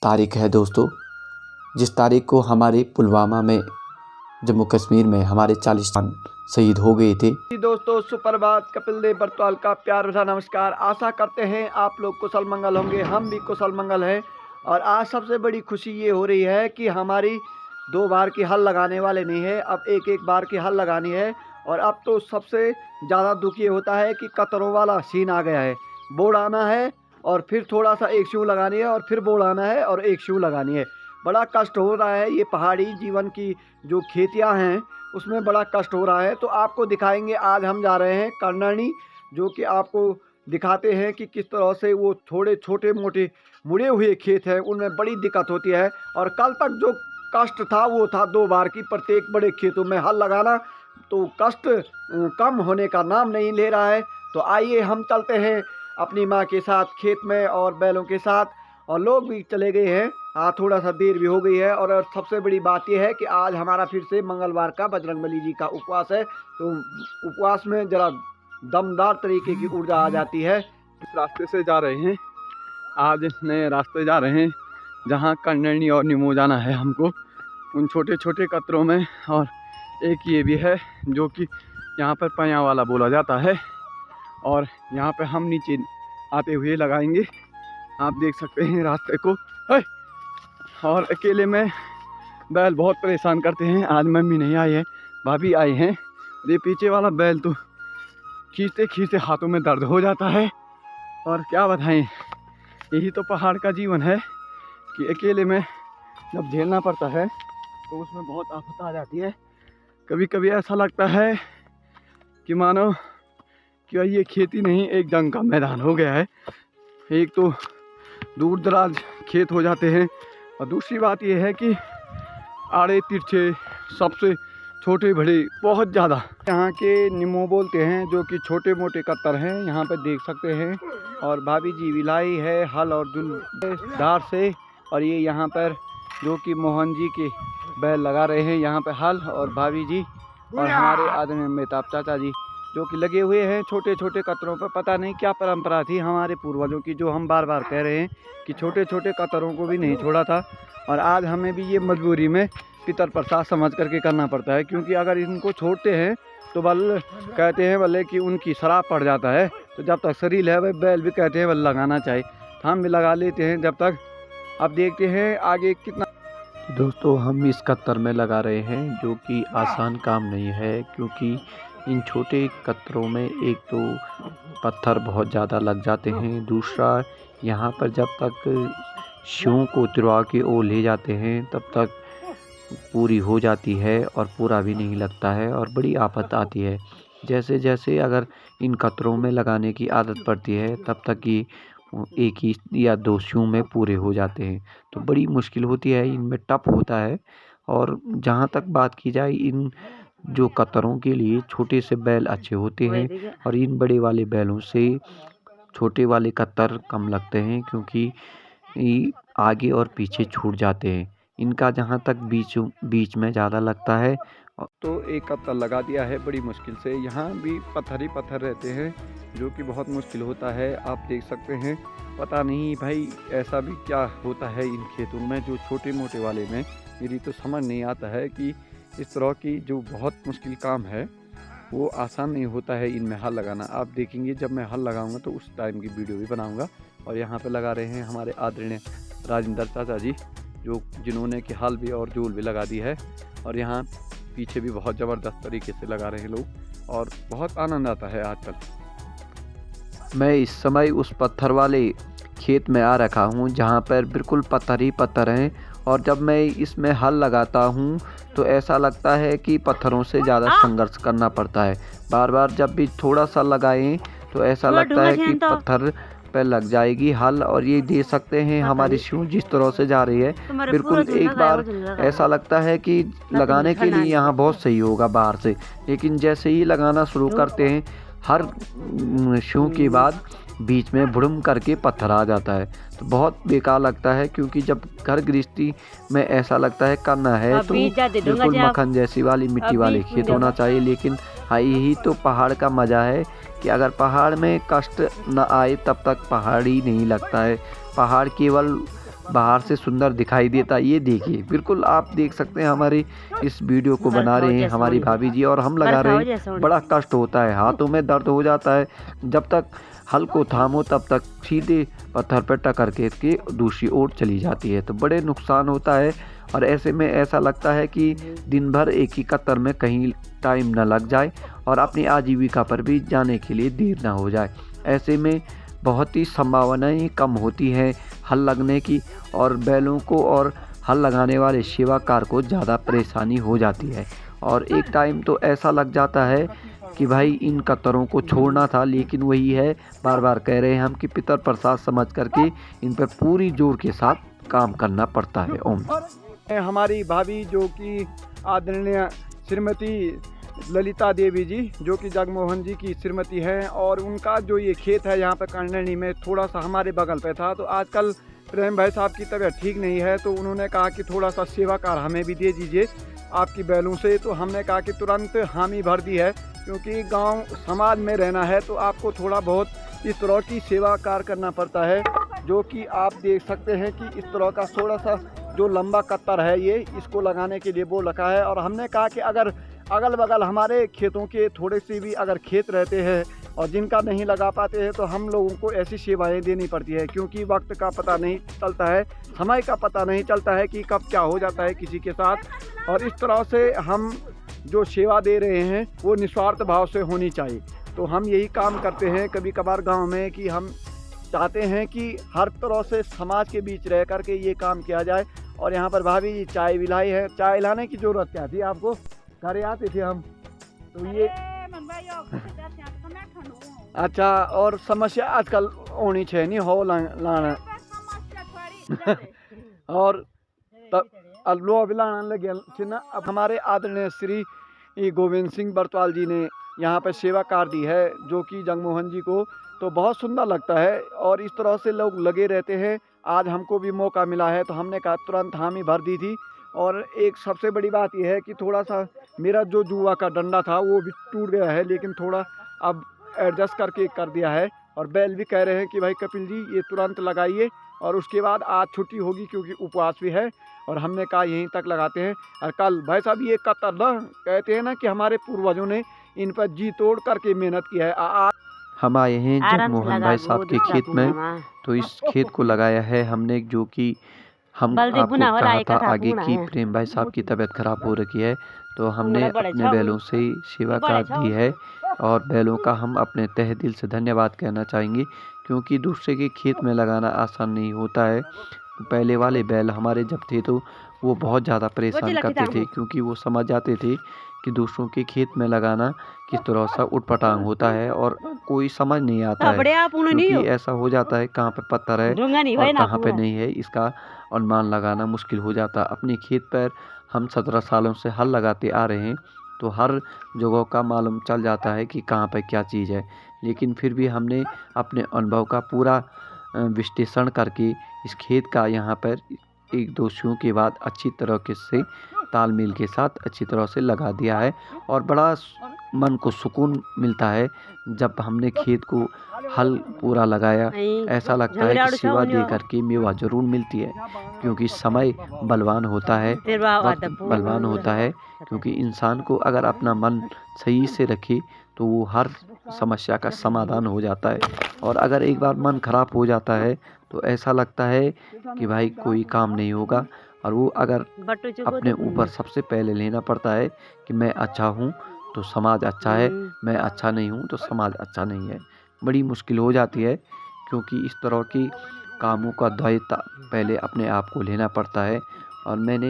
तारीख है दोस्तों, जिस तारीख को हमारे पुलवामा में जम्मू कश्मीर में हमारे 40 जवान शहीद हो गए थे। दोस्तों सुप्रभात, कपिल देव बरतवाल का प्यार भरा नमस्कार। आशा करते हैं आप लोग कुशल मंगल होंगे, हम भी कुशल मंगल हैं। और आज सबसे बड़ी खुशी ये हो रही है कि हमारी 2 बार की हल लगाने वाले नहीं है, अब एक बार की हल लगानी है। और अब तो सबसे ज़्यादा दुख ये होता है कि कतरों वाला सीन आ गया है। बोर्ड आना है और फिर थोड़ा सा एक शू लगानी है और फिर बोर्ड आना है और एक शू लगानी है। बड़ा कष्ट हो रहा है। ये पहाड़ी जीवन की जो खेतियां हैं उसमें बड़ा कष्ट हो रहा है। तो आपको दिखाएंगे, आज हम जा रहे हैं कर्णनी, जो कि आपको दिखाते हैं कि किस तरह से वो थोड़े छोटे मोटे मुड़े हुए खेत हैं, उनमें बड़ी दिक्कत होती है। और कल तक जो कष्ट था वो था 2 बार की प्रत्येक बड़े खेतों में हल लगाना, तो कष्ट कम होने का नाम नहीं ले रहा है। तो आइए हम चलते हैं अपनी माँ के साथ खेत में और बैलों के साथ, और लोग भी चले गए हैं। थोड़ा सा देर भी हो गई है। और सबसे बड़ी बात यह है कि आज हमारा फिर से मंगलवार का बजरंगबली जी का उपवास है, तो उपवास में ज़रा दमदार तरीके की ऊर्जा आ जाती है। इस रास्ते से जा रहे हैं, आज नए रास्ते जा रहे हैं जहाँ कर्णनी और निमो जाना है हमको, उन छोटे छोटे कतरों में। और एक ये भी है जो कि यहाँ पर पया वाला बोला जाता है, और यहाँ पे हम नीचे आते हुए लगाएंगे। आप देख सकते हैं रास्ते को। और अकेले में बैल बहुत परेशान करते हैं। आज मम्मी नहीं आई है, भाभी आई हैं। ये पीछे वाला बैल तो खींचते खींचते हाथों में दर्द हो जाता है। और क्या बताएं, यही तो पहाड़ का जीवन है कि अकेले में जब झेलना पड़ता है तो उसमें बहुत आफत आ जाती है। कभी कभी ऐसा लगता है कि मानो कि ये खेती नहीं, एक जंग का मैदान हो गया है। एक तो दूर दराज खेत हो जाते हैं, और दूसरी बात यह है कि आड़े तिरछे सबसे छोटे बड़े बहुत ज़्यादा। यहाँ के निमो बोलते हैं, जो कि छोटे मोटे कत्तर हैं, यहाँ पे देख सकते हैं। और भाभी जी विलाई है हल और धार से, और ये यहाँ पर जो कि मोहन जी के बैल लगा रहे हैं यहाँ पे हल, और भाभी जी और हमारे आदमी मेहताब चाचा जी जो कि लगे हुए हैं छोटे छोटे कतरों पर। पता नहीं क्या परंपरा थी हमारे पूर्वजों की, जो हम बार बार कह रहे हैं कि छोटे छोटे कतरों को भी नहीं छोड़ा था। और आज हमें भी ये मजबूरी में पितर प्रसाद समझ करके करना पड़ता है, क्योंकि अगर इनको छोड़ते हैं तो बल कहते हैं भले कि उनकी शराब पड़ जाता है। तो जब तक शरीर है वह बैल भी कहते हैं बल लगाना चाहिए, हम भी लगा लेते हैं जब तक। अब देखते हैं आगे कितना। दोस्तों हम इस कत्तर में लगा रहे हैं, जो कि आसान काम नहीं है, क्योंकि इन छोटे कतरों में एक तो पत्थर बहुत ज़्यादा लग जाते हैं, दूसरा यहाँ पर जब तक शियों को तिरवा के ओ ले जाते हैं तब तक पूरी हो जाती है, और पूरा भी नहीं लगता है, और बड़ी आफत आती है। जैसे जैसे अगर इन कतरों में लगाने की आदत पड़ती है तब तक कि 1 ही या 2 शियों में पूरे हो जाते हैं। तो बड़ी मुश्किल होती है, इनमें टप होता है। और जहाँ तक बात की जाए, इन जो कतरों के लिए छोटे से बैल अच्छे होते हैं, और इन बड़े वाले बैलों से छोटे वाले कतर कम लगते हैं, क्योंकि ये आगे और पीछे छूट जाते हैं। इनका जहाँ तक बीच में ज़्यादा लगता है। तो एक कत्तर लगा दिया है बड़ी मुश्किल से। यहाँ भी पत्थर ही पत्थर रहते हैं, जो कि बहुत मुश्किल होता है। आप देख सकते हैं, पता नहीं भाई ऐसा भी क्या होता है इन खेतों में, जो छोटे मोटे वाले में। मेरी तो समझ नहीं आता है कि इस तरह की जो बहुत मुश्किल काम है वो आसान नहीं होता है इनमें हल लगाना। आप देखेंगे जब मैं हल लगाऊंगा तो उस टाइम की वीडियो भी बनाऊंगा। और यहाँ पे लगा रहे हैं हमारे आदरणीय राजेंद्र चाचा जी, जिन्होंने कि हल भी और जूल भी लगा दी है। और यहाँ पीछे भी बहुत ज़बरदस्त तरीके से लगा रहे हैं लोग, और बहुत आनंद आता है आजकल। मैं इस समय उस पत्थर वाले खेत में आ रखा हूँ जहाँ पर बिल्कुल पत्थर ही पत्थर हैं, और जब मैं इसमें हल लगाता हूँ तो ऐसा लगता है कि पत्थरों से ज़्यादा संघर्ष करना पड़ता है। बार बार जब भी थोड़ा सा लगाएं तो ऐसा लगता है कि पत्थर पे लग जाएगी हल। और ये दे सकते हैं हमारी शिव जिस तरह से जा रही है, बिल्कुल एक बार ऐसा लगता है कि लगाने के लिए यहाँ बहुत सही होगा बाहर से, लेकिन जैसे ही लगाना शुरू करते हैं हर शिव के बाद बीच में बुड़म करके पत्थर आ जाता है। तो बहुत बेकार लगता है, क्योंकि जब घर गृहस्थी में ऐसा लगता है करना है तो बिल्कुल मक्खन जैसी वाली मिट्टी वाले खेत होना चाहिए। लेकिन हाँ, यही तो पहाड़ का मज़ा है कि अगर पहाड़ में कष्ट न आए तब तक पहाड़ ही नहीं लगता है। पहाड़ केवल बाहर से सुंदर दिखाई देता। ये देखिए, बिल्कुल आप देख सकते हैं हमारी इस वीडियो को बना रहे हैं हमारी भाभी जी और हम लगा रहे हैं। बड़ा कष्ट होता है, हाथों में दर्द हो जाता है। जब तक हल को थामो तब तक सीधे पत्थर पर टक्कर के दूसरी ओर चली जाती है, तो बड़े नुकसान होता है। और ऐसे में ऐसा लगता है कि दिन भर एक ही कतर में कहीं टाइम न लग जाए और अपनी आजीविका पर भी जाने के लिए देर ना हो जाए। ऐसे में बहुत ही संभावनाएं कम होती हैं हल लगने की, और बैलों को और हल लगाने वाले सेवाकार को ज़्यादा परेशानी हो जाती है। और एक टाइम तो ऐसा लग जाता है कि भाई इन कतरों को छोड़ना था, लेकिन वही है, बार बार कह रहे हैं हम कि पितर प्रसाद समझ करके इन पर पूरी जोर के साथ काम करना पड़ता है। ओम। हमारी भाभी जो कि आदरणीय श्रीमती ललिता देवी जी, जो कि जगमोहन जी की श्रीमती हैं, और उनका जो ये खेत है यहाँ पर कर्णनी में थोड़ा सा हमारे बगल पे था। तो आजकल प्रेम भाई साहब की तबीयत ठीक नहीं है, तो उन्होंने कहा कि थोड़ा सा सेवाकार हमें भी दे दीजिए आपकी बैलों से। तो हमने कहा कि तुरंत हामी भर दी है, क्योंकि गांव समाज में रहना है तो आपको थोड़ा बहुत इस तरह की सेवाकार करना पड़ता है। जो कि आप देख सकते हैं कि इस तरह का थोड़ा सा जो लंबा कत्तर है, ये इसको लगाने के लिए वो लगा है। और हमने कहा कि अगर अगल बगल हमारे खेतों के थोड़े से भी अगर खेत रहते हैं और जिनका नहीं लगा पाते हैं, तो हम लोगों को ऐसी सेवाएं देनी पड़ती है, क्योंकि वक्त का पता नहीं चलता है, समय का पता नहीं चलता है कि कब क्या हो जाता है किसी के साथ। और इस तरह से हम जो सेवा दे रहे हैं वो निस्वार्थ भाव से होनी चाहिए। तो हम यही काम करते हैं कभी कभार गाँव में, कि हम चाहते हैं कि हर तरह से समाज के बीच रह करके ये काम किया जाए। और यहाँ पर भाभी जी चाय भी लाई है। चाय लाने की ज़रूरत क्या थी आपको, घरे आते थे हम तो ये। अच्छा, और समस्या आजकल होनी चाहिए नहीं हो लाना और तब अल्लो अभी लाना लगे थे ना। अब हमारे आदरणीय श्री गोविंद सिंह बरतवाल जी ने यहाँ पर सेवाकार दी है, जो कि जगमोहन जी को, तो बहुत सुंदर लगता है। और इस तरह से लोग लगे रहते हैं। आज हमको भी मौका मिला है तो हमने कहा तुरंत हामी भर दी थी। और एक सबसे बड़ी बात यह है कि थोड़ा सा मेरा जो जुआ का डंडा था वो भी टूट गया है, लेकिन थोड़ा अब एडजस्ट करके कर दिया है। और बैल भी कह रहे हैं कि भाई कपिल जी ये तुरंत लगाइए, और उसके बाद आज छुट्टी होगी क्योंकि उपवास भी है। और हमने कहा यहीं तक लगाते हैं। और कल भाई साहब ये कतर ना कहते हैं ना कि हमारे पूर्वजों ने इन पर जी तोड़ करके मेहनत की है। हम आए हैं जगमोहन भाई साहब के खेत में, तो इस खेत को लगाया है हमने, जो कि हम आपको कहा था आगे कि प्रेम भाई साहब की तबीयत खराब हो रखी है, तो हमने अपने बैलों से सेवा कर दी है। और बैलों का हम अपने तहे दिल से धन्यवाद कहना चाहेंगे, क्योंकि दूसरे के खेत में लगाना आसान नहीं होता है। पहले वाले बैल हमारे जब थे तो वो बहुत ज़्यादा परेशान करते थे, क्योंकि वो समझ जाते थे कि दूसरों के खेत में लगाना किस तरह सा उटपटांग होता है और कोई समझ नहीं आता है, क्योंकि ऐसा हो जाता है कहाँ पे पत्थर है और कहाँ पे नहीं है, इसका अनुमान लगाना मुश्किल हो जाता। अपने खेत पर हम 17 सालों से हल लगाते आ रहे हैं, तो हर जगह का मालूम चल जाता है कि कहाँ पर क्या चीज़ है। लेकिन फिर भी हमने अपने अनुभव का पूरा विश्लेषण करके इस खेत का यहाँ पर एक दोषियों के बाद अच्छी तरह से तालमेल के साथ अच्छी तरह से लगा दिया है। और बड़ा मन को सुकून मिलता है जब हमने खेत को हल पूरा लगाया। ऐसा लगता है कि सेवा दे करके मेवा जरूर मिलती है, क्योंकि समय बलवान होता है, वक्त बलवान होता है। क्योंकि इंसान को अगर अपना मन सही से रखे तो वो हर समस्या का समाधान हो जाता है। और अगर एक बार मन खराब हो जाता है तो ऐसा लगता है कि भाई कोई काम नहीं होगा, और वो अगर अपने ऊपर सबसे पहले लेना पड़ता है कि मैं अच्छा हूँ तो समाज अच्छा है, मैं अच्छा नहीं हूँ तो समाज अच्छा नहीं है। बड़ी मुश्किल हो जाती है, क्योंकि इस तरह की कामों का दायित्व पहले अपने आप को लेना पड़ता है। और मैंने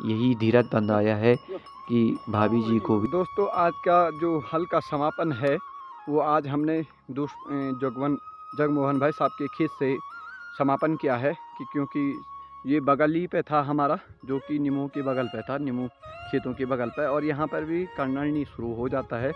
यही धीरज बंधाया है कि भाभी जी को भी। दोस्तों, आज का जो हल का समापन है वो आज हमने जगमोहन भाई साहब के खेत से समापन किया है, कि क्योंकि ये बगल ही पे था हमारा, जो कि नीमू के बगल पे था, नीमू खेतों के बगल पे। और यहाँ पर भी कर्णनी शुरू हो जाता है,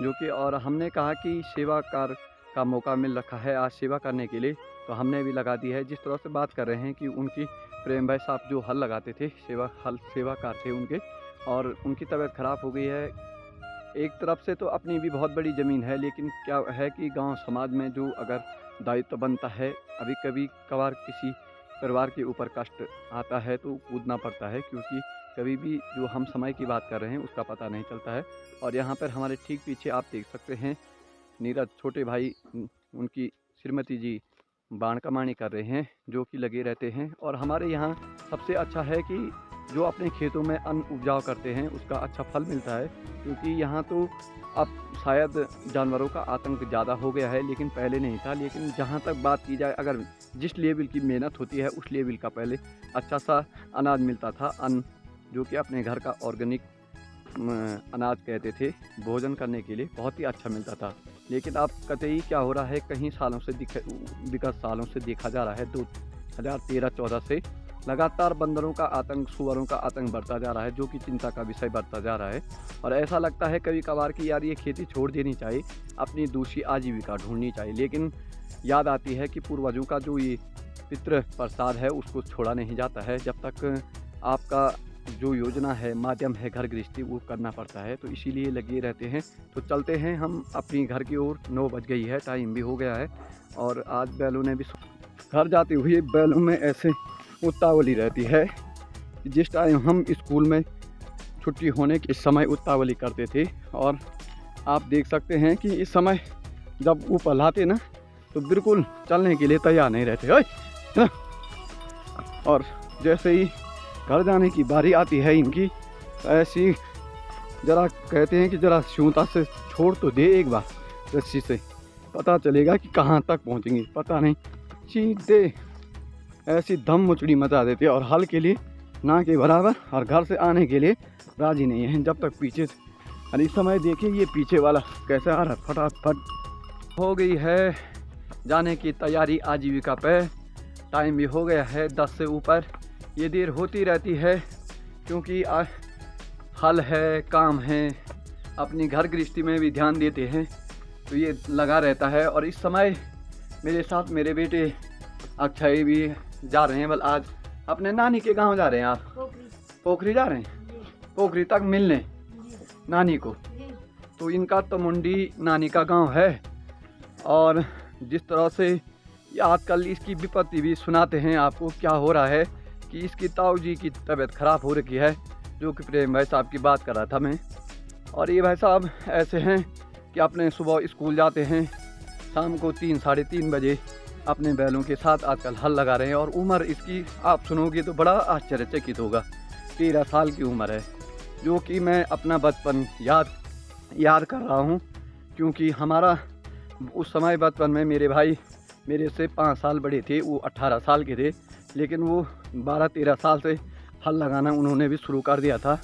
जो कि, और हमने कहा कि सेवाकार का मौका मिल रखा है आज सेवा करने के लिए, तो हमने भी लगा दी है। जिस तरह से बात कर रहे हैं कि उनकी प्रेम भाई साहब जो हल लगाते थे, सेवाकार थे उनके, और उनकी तबीयत ख़राब हो गई है। एक तरफ से तो अपनी भी बहुत बड़ी ज़मीन है, लेकिन क्या है कि गांव समाज में जो अगर दायित्व बनता है, अभी कभी कभार किसी परिवार के ऊपर कष्ट आता है तो कूदना पड़ता है, क्योंकि कभी भी जो हम समय की बात कर रहे हैं उसका पता नहीं चलता है। और यहाँ पर हमारे ठीक पीछे आप देख सकते हैं नीरज छोटे भाई उनकी श्रीमती जी बाण कमानी कर रहे हैं, जो कि लगे रहते हैं। और हमारे यहाँ सबसे अच्छा है कि जो अपने खेतों में अन्न उपजाऊ करते हैं उसका अच्छा फल मिलता है, क्योंकि यहाँ तो अब शायद जानवरों का आतंक ज़्यादा हो गया है, लेकिन पहले नहीं था। लेकिन जहाँ तक बात की जाए, अगर जिस लेवल की मेहनत होती है उस लेवल का पहले अच्छा सा अनाज मिलता था, अन्न जो कि अपने घर का ऑर्गेनिक अनाज कहते थे, भोजन करने के लिए बहुत ही अच्छा मिलता था। लेकिन अब कतई क्या हो रहा है, कहीं सालों से विगत सालों से देखा जा रहा है 2013-14 से लगातार बंदरों का आतंक, सुअरों का आतंक बढ़ता जा रहा है, जो कि चिंता का विषय बढ़ता जा रहा है। और ऐसा लगता है कभी कभार कि यार ये खेती छोड़ देनी चाहिए, अपनी दूसरी आजीविका ढूंढनी चाहिए। लेकिन याद आती है कि पूर्वजों का जो ये पितृ प्रसाद है उसको छोड़ा नहीं जाता है। जब तक आपका जो योजना है, माध्यम है घर गृहस्थी, वो करना पड़ता है, तो इसीलिए लगे रहते हैं। तो चलते हैं हम अपनी घर की ओर। 9 बज गई है, टाइम भी हो गया है। और आज बैलों ने भी घर जाते हुए बैलों में ऐसे उत्तावली रहती है। जिस टाइम हम स्कूल में छुट्टी होने के समय उत्तावली करते थे, और आप देख सकते हैं कि इस समय जब ऊपर लाते ना तो बिल्कुल चलने के लिए तैयार नहीं रहते है। और जैसे ही घर जाने की बारी आती है इनकी, ऐसी जरा कहते हैं कि जरा सूता से छोड़ तो दे एक बार रस्सी से, पता चलेगा कि कहाँ तक पहुँचेंगे। पता नहीं, सीधे ऐसी धम मुचड़ी मचा देते हैं, और हल के लिए ना के बराबर, और घर से आने के लिए राजी नहीं है जब तक पीछे से। और इस समय देखिए ये पीछे वाला कैसे आ रहा है, फटाफट हो गई है जाने की तैयारी आजीविका पे। टाइम भी हो गया है 10 से ऊपर। ये देर होती रहती है क्योंकि हल है, काम है, अपनी घर गृहस्थी में भी ध्यान देते हैं, तो ये लगा रहता है। और इस समय मेरे साथ मेरे बेटे अक्षय भी जा रहे हैं। बल आज अपने नानी के गांव जा रहे हैं। आप पोखरी जा रहे हैं, पोखरी तक मिलने नानी को। तो इनका तमुंडी नानी का गांव है। और जिस तरह से आजकल इसकी विपत्ति भी सुनाते हैं आपको, क्या हो रहा है कि इसकी ताऊ जी की तबीयत ख़राब हो रखी है, जो कि प्रेम भाई साहब की बात कर रहा था मैं। और ये भाई साहब ऐसे हैं कि अपने सुबह स्कूल जाते हैं, शाम को 3-3:30 बजे अपने बैलों के साथ आजकल हल लगा रहे हैं। और उम्र इसकी आप सुनोगे तो बड़ा आश्चर्यचकित होगा, 13 साल की उम्र है, जो कि मैं अपना बचपन याद कर रहा हूँ। क्योंकि हमारा उस समय बचपन में मेरे भाई मेरे से 5 साल बड़े थे, वो 18 साल के थे, लेकिन वो 12-13 साल से हल लगाना उन्होंने भी शुरू कर दिया था।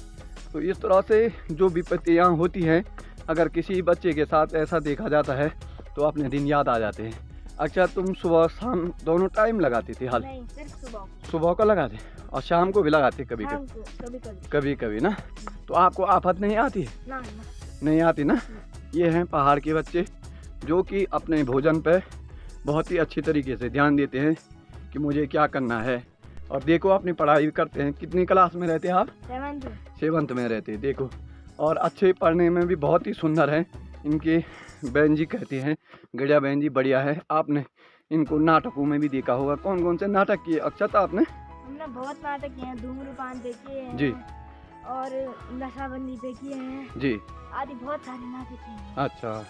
तो इस तरह से जो विपत्तियाँ होती हैं, अगर किसी बच्चे के साथ ऐसा देखा जाता है तो अपने दिन याद आ जाते हैं। अच्छा, तुम सुबह शाम दोनों टाइम लगाते थे हल? नहीं, सिर्फ सुबह का लगाते और शाम को भी लगाते कभी कभी ना। तो आपको आफत नहीं आती है? ना। नहीं आती ना। ये हैं पहाड़ के बच्चे जो कि अपने भोजन पे बहुत ही अच्छी तरीके से ध्यान देते हैं कि मुझे क्या करना है। और देखो अपनी पढ़ाई भी करते हैं। कितनी क्लास में रहते हैं आप? 7th में रहते हैं, देखो। और अच्छे पढ़ने में भी बहुत ही सुंदर हैं। इनके बहन जी कहते हैं गढ़िया बहन जी बढ़िया है। आपने इनको नाटकों में भी देखा होगा। कौन कौन से नाटक किए अक्षता आपने? हमने बहुत नाटक किए हैं, धूम्रपान पे किए हैं जी, और नशाबंदी पे किए हैं जी, आदि बहुत सारे नाटक किए हैं। अच्छा,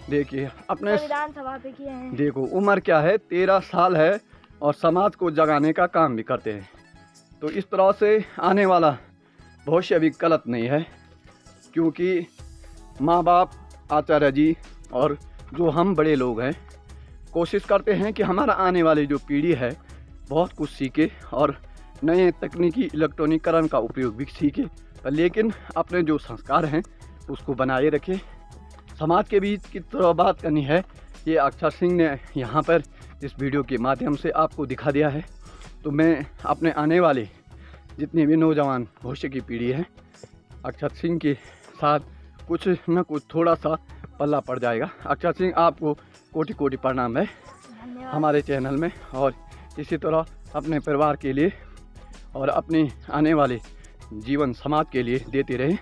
देखिए अपने संविधान सभा पे किए हैं। देखो उम्र क्या है, 13 साल है, और समाज को जगाने का काम भी करते हैं। तो इस तरह से आने वाला भविष्य भी गलत नहीं है, क्योंकि माँ बाप, आचार्य जी और जो हम बड़े लोग हैं कोशिश करते हैं कि हमारा आने वाली जो पीढ़ी है बहुत कुछ सीखे और नए तकनीकी इलेक्ट्रॉनिकरण का उपयोग भी सीखे, लेकिन अपने जो संस्कार हैं उसको बनाए रखें। समाज के बीच की तरह बात करनी है, ये अक्षर सिंह ने यहाँ पर इस वीडियो के माध्यम से आपको दिखा दिया है। तो मैं अपने आने वाले जितने भी नौजवान भविष्य की पीढ़ी है, अक्षर सिंह के साथ कुछ न कुछ थोड़ा सा पल्ला पड़ जाएगा। अक्षर सिंह आपको कोटि कोटि प्रणाम है हमारे चैनल में, और इसी तरह अपने परिवार के लिए और अपने आने वाले जीवन समाज के लिए देते रहे।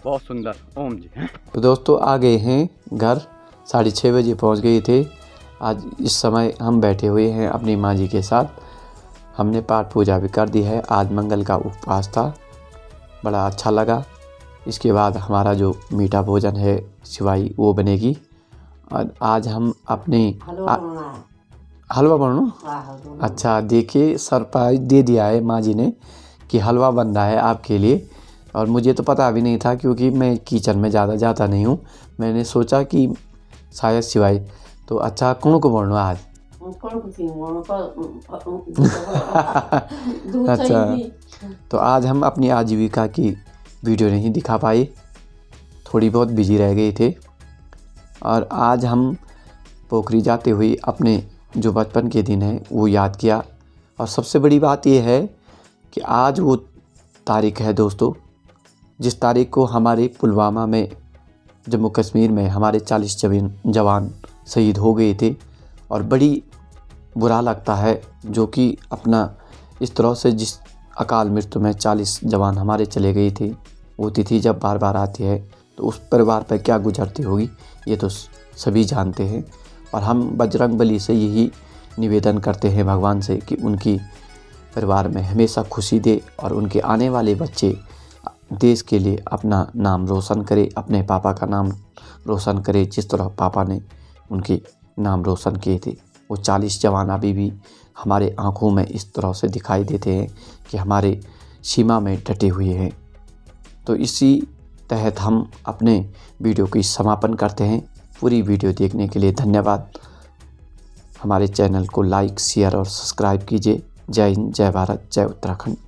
बहुत सुंदर। ओम जी। तो दोस्तों आ गए हैं घर, 6:30 बजे पहुंच गए थे। आज इस समय हम बैठे हुए हैं अपनी माँ जी के साथ। हमने पाठ पूजा भी कर दी है। आज मंगल का उपवास था, बड़ा अच्छा लगा। इसके बाद हमारा जो मीठा भोजन है सिवाई वो बनेगी। और आज हम अपने हलवा बनाओ। अच्छा, देखिए सरप्राइज दे दिया है माँ जी ने कि हलवा बन रहा है आपके लिए। और मुझे तो पता भी नहीं था क्योंकि मैं किचन में ज़्यादा जाता नहीं हूँ। मैंने सोचा कि शायद सिवाय तो अच्छा कौन को बोलना आज। अच्छा, तो आज हम अपनी आजीविका की वीडियो नहीं दिखा पाए, थोड़ी बहुत बिजी रह गए थे। और आज हम पोखरी जाते हुए अपने जो बचपन के दिन हैं वो याद किया। और सबसे बड़ी बात ये है कि आज वो तारीख है दोस्तों, जिस तारीख को हमारे पुलवामा में जम्मू कश्मीर में हमारे 40 जवान शहीद हो गए थे। और बड़ी बुरा लगता है जो कि अपना इस तरह से जिस अकाल मृत्यु में 40 जवान हमारे चले गए थे, वो तिथि जब बार बार आती है तो उस परिवार पर क्या गुजरती होगी ये तो सभी जानते हैं। और हम बजरंग बली से यही निवेदन करते हैं भगवान से कि उनकी परिवार में हमेशा खुशी दे और उनके आने वाले बच्चे देश के लिए अपना नाम रोशन करे, अपने पापा का नाम रोशन करे जिस तरह पापा ने उनके नाम रोशन किए थे। वो 40 जवान अभी भी हमारे आंखों में इस तरह से दिखाई देते हैं कि हमारे सीमा में डटे हुए हैं। तो इसी तहत हम अपने वीडियो की समापन करते हैं। पूरी वीडियो देखने के लिए धन्यवाद। हमारे चैनल को लाइक, शेयर और सब्सक्राइब कीजिए। जय हिंद, जय भारत, जय उत्तराखंड।